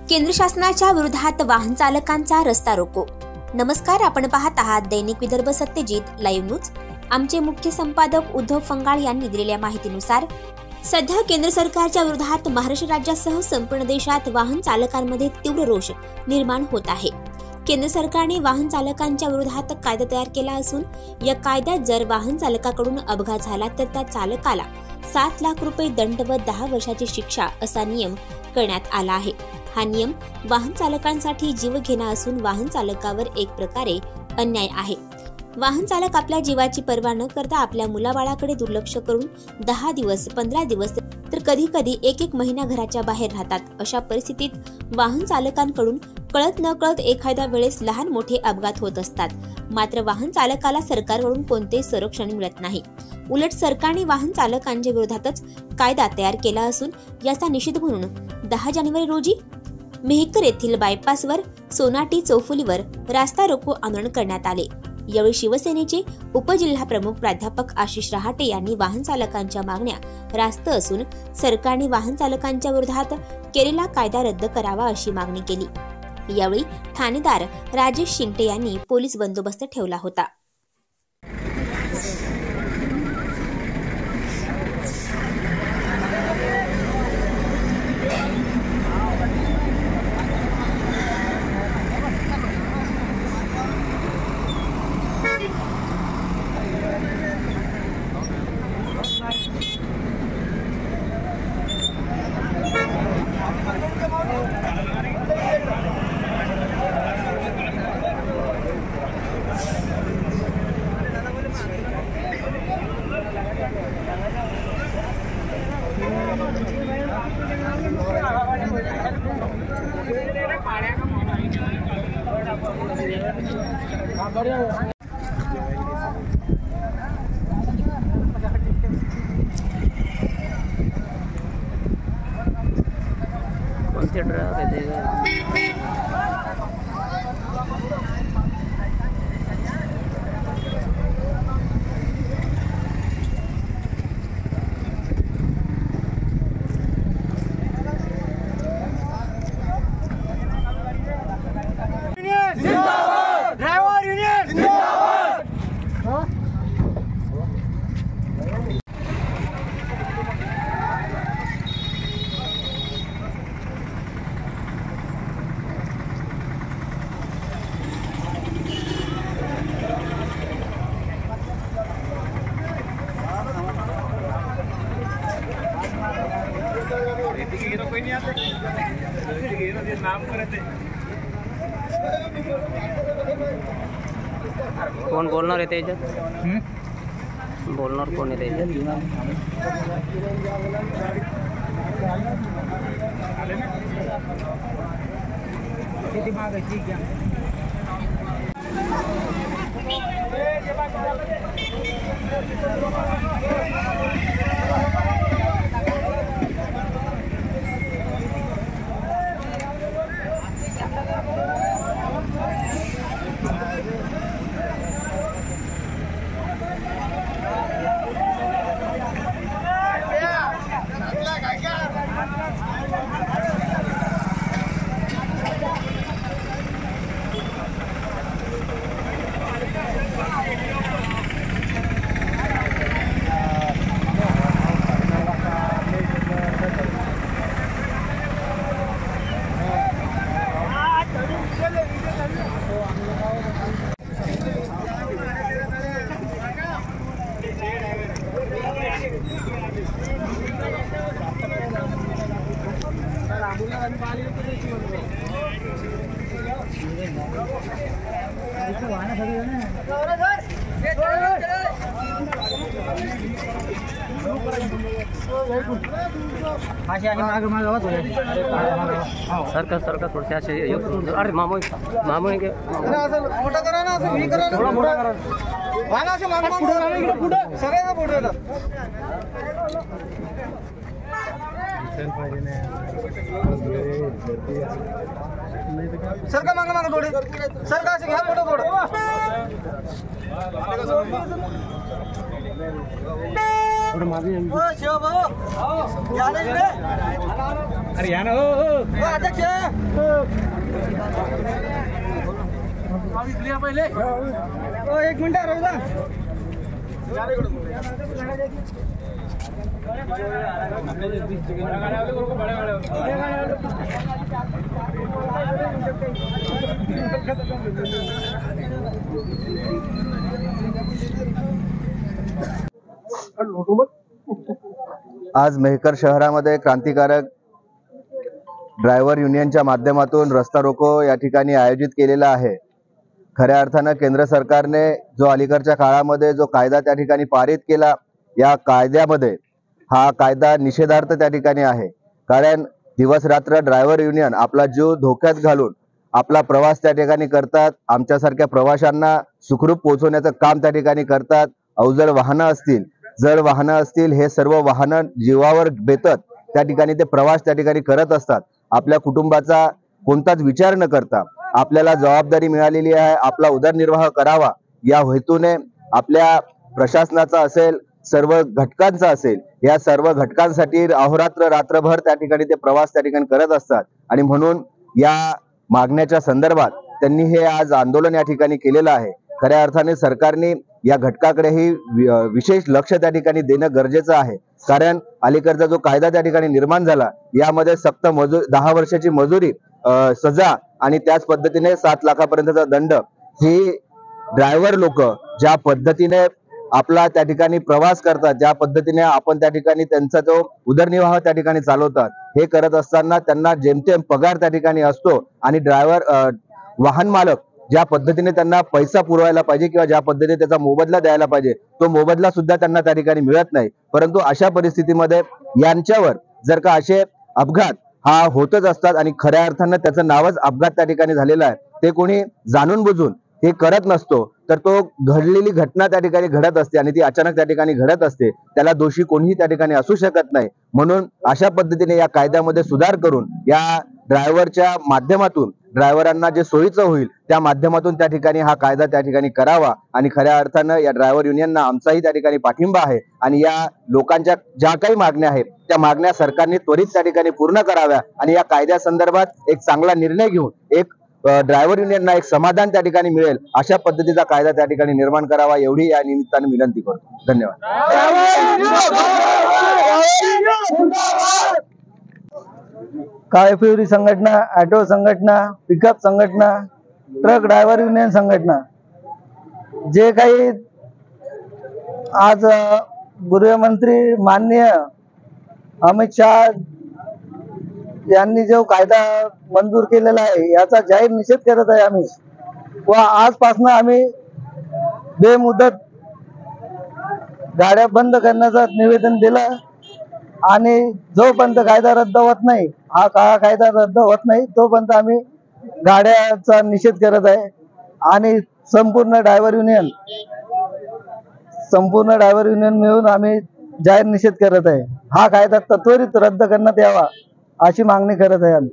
केंद्र शासनाच्या विरोधात वाहन चालकांचा रस्ता रोको। नमस्कार, आपण पाहत आहात दैनिक विदर्भ सत्यजित लाईव्ह न्यूज। आमचे मुख्य संपादक उद्धव फंगाळ यांनी दिलेल्या माहितीनुसार सध्या केंद्र सरकारच्या विरोधात महाराष्ट्र राज्यासह संपूर्ण देशात वाहन चालकांमध्ये तीव्र रोष निर्माण होत आहे। केंद्र सरकारने वाहन चालकांच्या विरोधात कायदा तयार केला असून या कायद्यात जर वाहन चालकाकडून अपघात झाला तर त्या चालकाला 7 लाख रुपये दंड व 10 वर्षाची शिक्षा असा नियम करण्यात आला आहे। हा नियम वाहन चालकांसाठी जीवघेणा असून वाहन चालकावर एक प्रकारे अन्याय आहे। वाहन चालक आपल्या जीवाची पर्वा न करता आपल्या मुलाबाळाकडे दुर्लक्ष करून 10 दिवस 15 दिवस तर कधी कधी एक महिना घराच्या बाहेर राहतात। अशा परिस्थितीत वाहन चालकांकडून कळत न कळत एखाद्या वेळेस लहान मोठे अपघात होत असतात, मात्र वाहन चालकाला सरकारकडून कोणतेही संरक्षण मिळत नाही। उलट सरकारने वाहन चालकांच्या विरोधातच कायदा तयार केला असून याचा निषेध म्हणून 10 जानेवारी रोजी मेहकर येथील बायपासवर सोनाटी चौफुलीवर रास्ता रोको आंदोलन करण्यात आले। यावेळी शिवसेनेचे उपजिल्हा प्रमुख प्राध्यापक आशिष रहाटे यांनी वाहन चालकांच्या मागण्या रास्त असून सरकारने वाहन चालकांच्या विरोधात केलेला कायदा रद्द करावा अशी मागणी केली। यावेळी ठाणेदार राजेश शिंगटे यांनी पोलीस बंदोबस्त ठेवला होता। कोणते ड्राइवर आहे ते? कोण बोलणार आहे त्याच्यात? बोलणार कोण आहे त्याच्यात? किती मागायची घ्या। सरकार थोडसे असे अरे मामू आहे की मोठा करा ना, असं मी करा ना, थोडा मोठा करा वाना असे माग पुढे राहा, इकडे पुढे सगळ्यांना पुढे येतात। सरका माग माग थोडे सरका असे घ्या मोठं थोडं अरे या ना अध्यक्ष एक मिनिट आज मेहकर शहरामध्ये क्रांतिकारक ड्रायव्हर युनियनच्या माध्यमातून रस्ता रोको या ठिकाणी आयोजित केलेला आहे। खऱ्या अर्थानं केंद्र सरकारने जो अलीकडच्या काळामध्ये जो कायदा त्या ठिकाणी पारित केला, या कायद्यामध्ये हा कायदा निषेधार्थ त्या ठिकाणी आहे। कारण दिवस रात्र ड्रायव्हर युनियन आपला जीव धोक्यात घालून आपला प्रवास त्या ठिकाणी करतात, आमच्यासारख्या प्रवाशांना सुखरूप पोहोचवण्याचं काम त्या ठिकाणी करतात। अवजड वाहनं असतील, जड वाहनं असतील, हे सर्व वाहनं जीवावर बेतत त्या ठिकाणी ते प्रवास त्या ठिकाणी करत असतात। आपल्या कुटुंबाचा कोणताच विचार न करता आपल्याला जबाबदारी मिळालेली आहे, आपला उदरनिर्वाह करावा या हेतूने आपल्या प्रशासनाचा असेल, सर्व घटकांचा असेल, या सर्व घटकांसाठी अहोरात्र रात्रभर त्या ठिकाणी ते प्रवास त्या ठिकाणी करत असतात। आणि म्हणून या मागण्याच्या संदर्भात त्यांनी हे आज आंदोलन या ठिकाणी केलेलं आहे। खऱ्या अर्थाने सरकारने या घटकाकडेही विशेष लक्ष त्या ठिकाणी देणं गरजेचं आहे। कारण अलीकडचा जो कायदा त्या ठिकाणी निर्माण झाला, यामध्ये सक्त 10 वर्षाची मजुरी, सजा आणि त्याच पद्धतीने 7 लाखापर्यंतचा दंड, ही ड्रायव्हर लोक ज्या पद्धतीने आपला त्या ठिकाणी प्रवास करतात, ज्या पद्धतीने आपण त्या ठिकाणी त्यांचा जो उदरनिर्वाह त्या ठिकाणी चालवतात, हे करत असताना त्यांना जेमतेम पगार त्या ठिकाणी असतो। आणि ड्रायव्हर वाहन मालक ज्या पद्धतीने त्यांना पैसा पुरवायला पाहिजे किंवा ज्या पद्धतीने त्याचा मोबदला द्यायला पाहिजे, तो मोबदला सुद्धा त्यांना त्या ठिकाणी मिळत नाही। परंतु अशा परिस्थितीमध्ये यांच्यावर जर का असे अपघात हा होतच असतात आणि खऱ्या अर्थानं त्याचं नावच अपघात त्या ठिकाणी झालेलं आहे। ते कोणी जाणून बुजून हे करत नसतो, तर तो घडलेली घटना त्या ठिकाणी घडत असते आणि ती अचानक त्या ठिकाणी घडत असते, त्याला दोषी कोणीही त्या ठिकाणी असू शकत नाही। म्हणून अशा पद्धतीने या कायद्यामध्ये सुधार करून या ड्रायव्हरच्या माध्यमातून ड्रायव्हरांना जे सोयीचं होईल त्या माध्यमातून त्या ठिकाणी हा कायदा त्या ठिकाणी करावा। आणि खऱ्या अर्थानं या ड्रायव्हर युनियनना आमचाही त्या ठिकाणी पाठिंबा आहे आणि या लोकांच्या ज्या काही मागण्या आहेत त्या मागण्या सरकारने त्वरित त्या ठिकाणी पूर्ण कराव्या आणि या कायद्या संदर्भात एक चांगला निर्णय घेऊन एक ड्रायव्हर युनियनना एक समाधान त्या ठिकाणी मिळेल अशा पद्धतीचा कायदा त्या ठिकाणी निर्माण करावा, एवढी या निमित्ताने विनंती करतो। धन्यवाद। काळे पिवरी संघटना, ऑटो संघटना, पिकअप संघटना, ट्रक ड्रायव्हर युनियन संघटना, जे काही आज गृहमंत्री माननीय अमित शाह यांनी जो कायदा मंजूर केलेला आहे, याचा जाहीर निषेध करत आहे आम्ही। व आजपासून आम्ही बेमुदत गाड्या बंद करण्याचं निवेदन दिलं आणि जोपर्यंत कायदा रद्द होत नाही, हा काळा कायदा रद्द होत नाही, तोपर्यंत आम्ही गाड्याचा निषेध करत आहे। आणि संपूर्ण ड्रायव्हर युनियन मिळून आम्ही जाहीर निषेध करत आहे। हा कायदा त्वरित रद्द करण्यात यावा अशी मागणी करत आहे आम्ही।